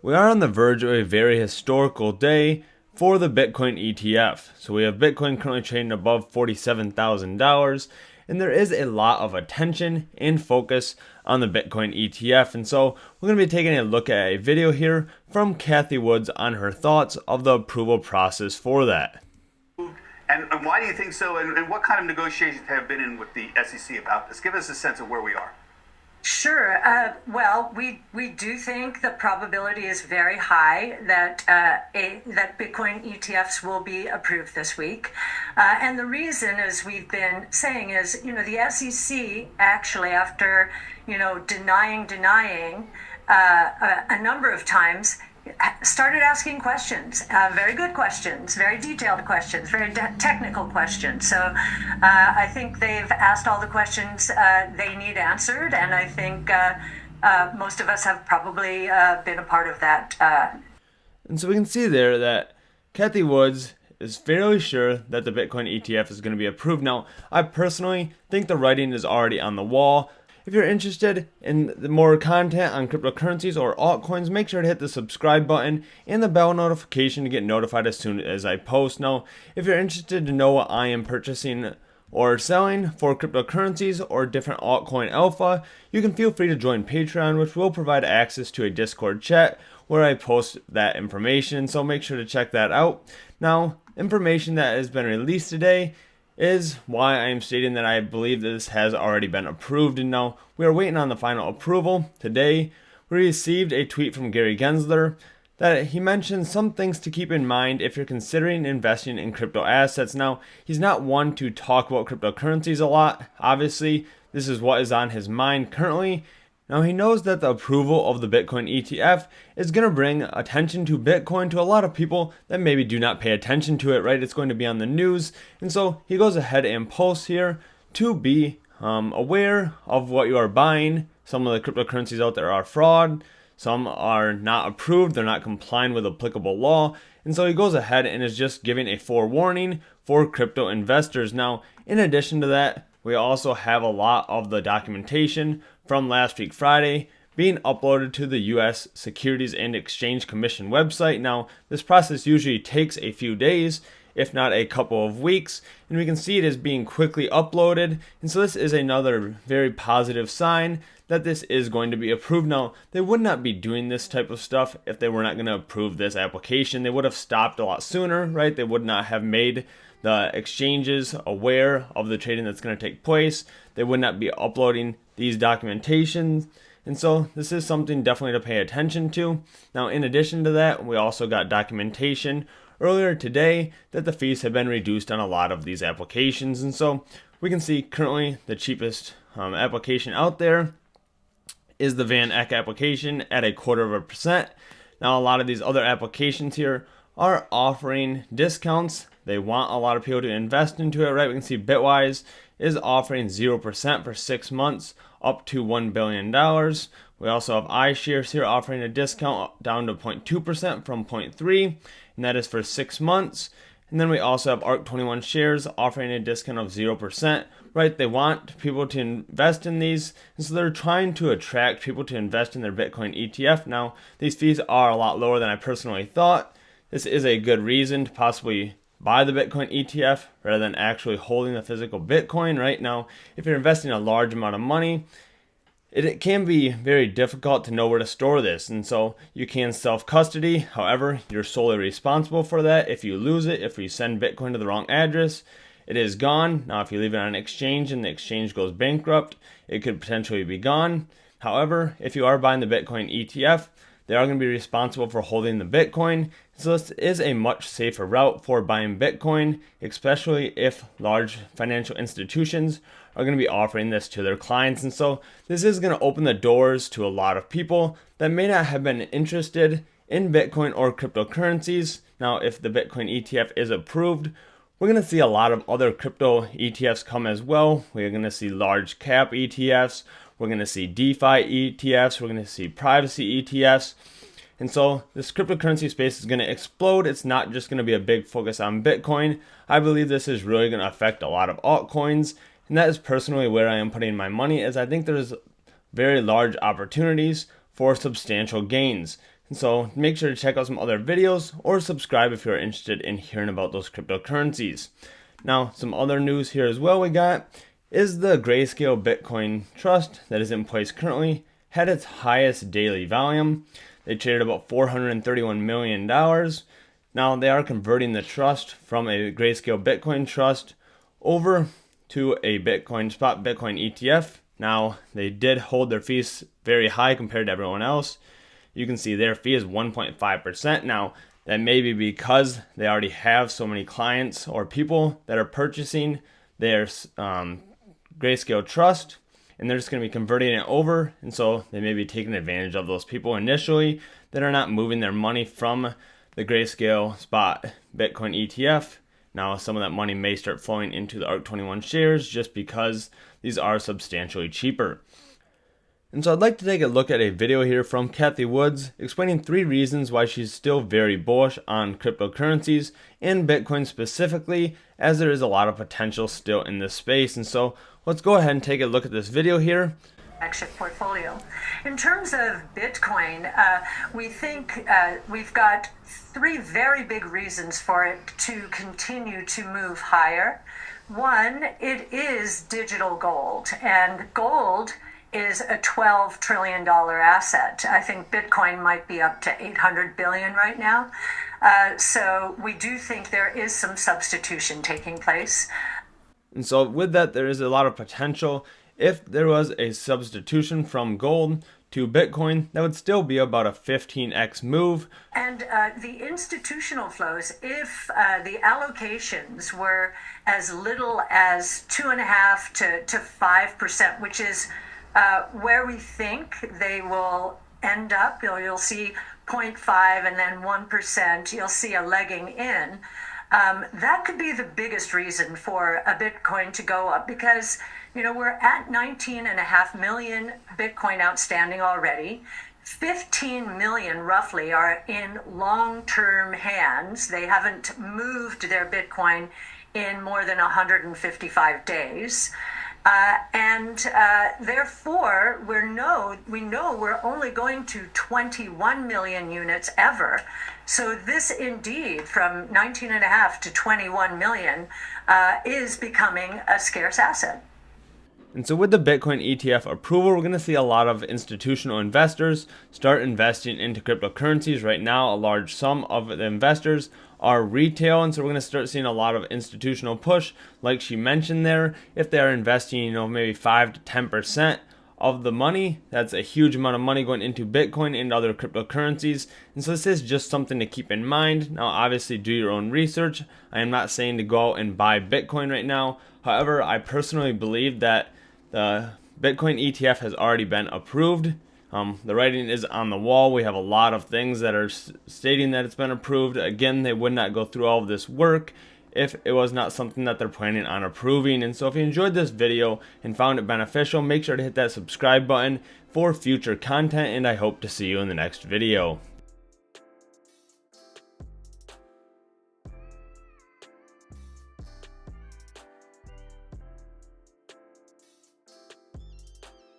We are on the verge of a very historical day for the Bitcoin ETF. So we have Bitcoin currently trading above $47,000, and there is a lot of attention and focus on the Bitcoin ETF. And so we're going to be taking a look at a video here from Cathie Woods on her thoughts of the approval process for that. And why do you think so? And what kind of negotiations have been in with the SEC about this? Give us a sense of where we are. Sure. Well, we do think the probability is very high that that Bitcoin ETFs will be approved this week. And the reason, as we've been saying, is, the SEC actually, after, denying a number of times, started asking questions, very good questions, very detailed questions, very technical questions. So I think they've asked all the questions they need answered, and I think most of us have probably been a part of that. And so we can see there that Cathie Woods is fairly sure that the Bitcoin ETF is going to be approved. Now, I personally think the writing is already on the wall. If you're interested in more content on cryptocurrencies or altcoins, make sure to hit the subscribe button and the bell notification to get notified as soon as I post. Now, if you're interested to know what I am purchasing or selling for cryptocurrencies or different altcoin alpha, you can feel free to join Patreon, which will provide access to a Discord chat where I post that information. So make sure to check that out. Now, information that has been released today is why I am stating that I believe this has already been approved, and now we are waiting on the final approval. Today, we received a tweet from Gary Gensler that he mentioned some things to keep in mind if you're considering investing in crypto assets. Now, he's not one to talk about cryptocurrencies a lot. Obviously, this is what is on his mind currently. Now, he knows that the approval of the Bitcoin ETF is going to bring attention to Bitcoin to a lot of people that maybe do not pay attention to it, right? It's going to be on the news. And so he goes ahead and posts here to be aware of what you are buying. Some of the cryptocurrencies out there are fraud. Some are not approved. They're not complying with applicable law. And so he goes ahead and is just giving a forewarning for crypto investors. Now, in addition to that, we also have a lot of the documentation from last week Friday being uploaded to the U.S. Securities and Exchange Commission website. Now, this process usually takes a few days, if not a couple of weeks, and we can see it is being quickly uploaded. And so this is another very positive sign that this is going to be approved. Now, they would not be doing this type of stuff if they were not going to approve this application. They would have stopped a lot sooner, right? They would not have made the exchanges aware of the trading that's going to take place. They would not be uploading these documentations. And so this is something definitely to pay attention to. Now, in addition to that, we also got documentation earlier today that the fees have been reduced on a lot of these applications. And so we can see currently the cheapest application out there is the Van Eck application at 0.25%. Now, a lot of these other applications here are offering discounts. They want a lot of people to invest into it, right? We can see Bitwise is offering 0% for 6 months up to $1 billion. We also have iShares here offering a discount down to 0.2% from 0.3%, and that is for 6 months. And then we also have ARK21 shares offering a discount of 0%, right? They want people to invest in these, and so they're trying to attract people to invest in their Bitcoin ETF. Now, these fees are a lot lower than I personally thought. This is a good reason to possibly buy the Bitcoin ETF rather than actually holding the physical Bitcoin. Right now, if you're investing a large amount of money, it can be very difficult to know where to store this. And so you can self-custody. However, you're solely responsible for that. If you lose it, if you send Bitcoin to the wrong address, it is gone. Now, if you leave it on an exchange and the exchange goes bankrupt, it could potentially be gone. However, if you are buying the Bitcoin ETF, they are going to be responsible for holding the Bitcoin. So this is a much safer route for buying Bitcoin, especially if large financial institutions are going to be offering this to their clients. And so this is going to open the doors to a lot of people that may not have been interested in Bitcoin or cryptocurrencies. Now, if the Bitcoin ETF is approved, we're going to see a lot of other crypto ETFs come as well. We're going to see large cap ETFs. We're going to see DeFi ETFs. We're going to see privacy ETFs. And so this cryptocurrency space is going to explode. It's not just going to be a big focus on Bitcoin. I believe this is really going to affect a lot of altcoins. And that is personally where I am putting my money, as I think there's very large opportunities for substantial gains. And so make sure to check out some other videos or subscribe if you're interested in hearing about those cryptocurrencies. Now, some other news here as well we got is the Grayscale Bitcoin Trust that is in place currently had its highest daily volume. They traded about $431 million. Now they are converting the trust from a Grayscale Bitcoin Trust over to a spot Bitcoin ETF. Now they did hold their fees very high compared to everyone else. You can see their fee is 1.5%. Now that may be because they already have so many clients or people that are purchasing their Grayscale Trust, and they're just going to be converting it over, and so they may be taking advantage of those people initially that are not moving their money from the Grayscale spot Bitcoin ETF. Now some of that money may start flowing into the ARC21 shares just because these are substantially cheaper. And so I'd like to take a look at a video here from Cathie Woods explaining 3 reasons why she's still very bullish on cryptocurrencies and Bitcoin specifically, as there is a lot of potential still in this space. And so let's go ahead and take a look at this video here. Flagship portfolio. In terms of Bitcoin, we think we've got 3 very big reasons for it to continue to move higher. One, it is digital gold, and gold is a $12 trillion asset. I think Bitcoin might be up to 800 billion right now. So we do think there is some substitution taking place. And so with that, there is a lot of potential. If there was a substitution from gold to Bitcoin, that would still be about a 15x move. And the institutional flows, if the allocations were as little as 2.5% to 5%, which is where we think they will end up, you'll see 0.5 and then 1%, you'll see a legging in. That could be the biggest reason for a Bitcoin to go up, because we're at 19.5 million Bitcoin outstanding already. 15 million roughly are in long-term hands. They haven't moved their Bitcoin in more than 155 days. Therefore, we know we're only going to 21 million units ever. So this indeed, from 19.5 to 21 million, is becoming a scarce asset. And so with the Bitcoin ETF approval, we're going to see a lot of institutional investors start investing into cryptocurrencies. Right now, a large sum of the investors are retail, and so we're going to start seeing a lot of institutional push, like she mentioned there. If they are investing, maybe 5 to 10% of the money, that's a huge amount of money going into Bitcoin and other cryptocurrencies. And so this is just something to keep in mind. Now, obviously, do your own research. I am not saying to go out and buy Bitcoin right now. However, I personally believe that the Bitcoin ETF has already been approved. The writing is on the wall. We have a lot of things that are stating that it's been approved. Again, they would not go through all of this work if it was not something that they're planning on approving. And so if you enjoyed this video and found it beneficial, make sure to hit that subscribe button for future content, and I hope to see you in the next video.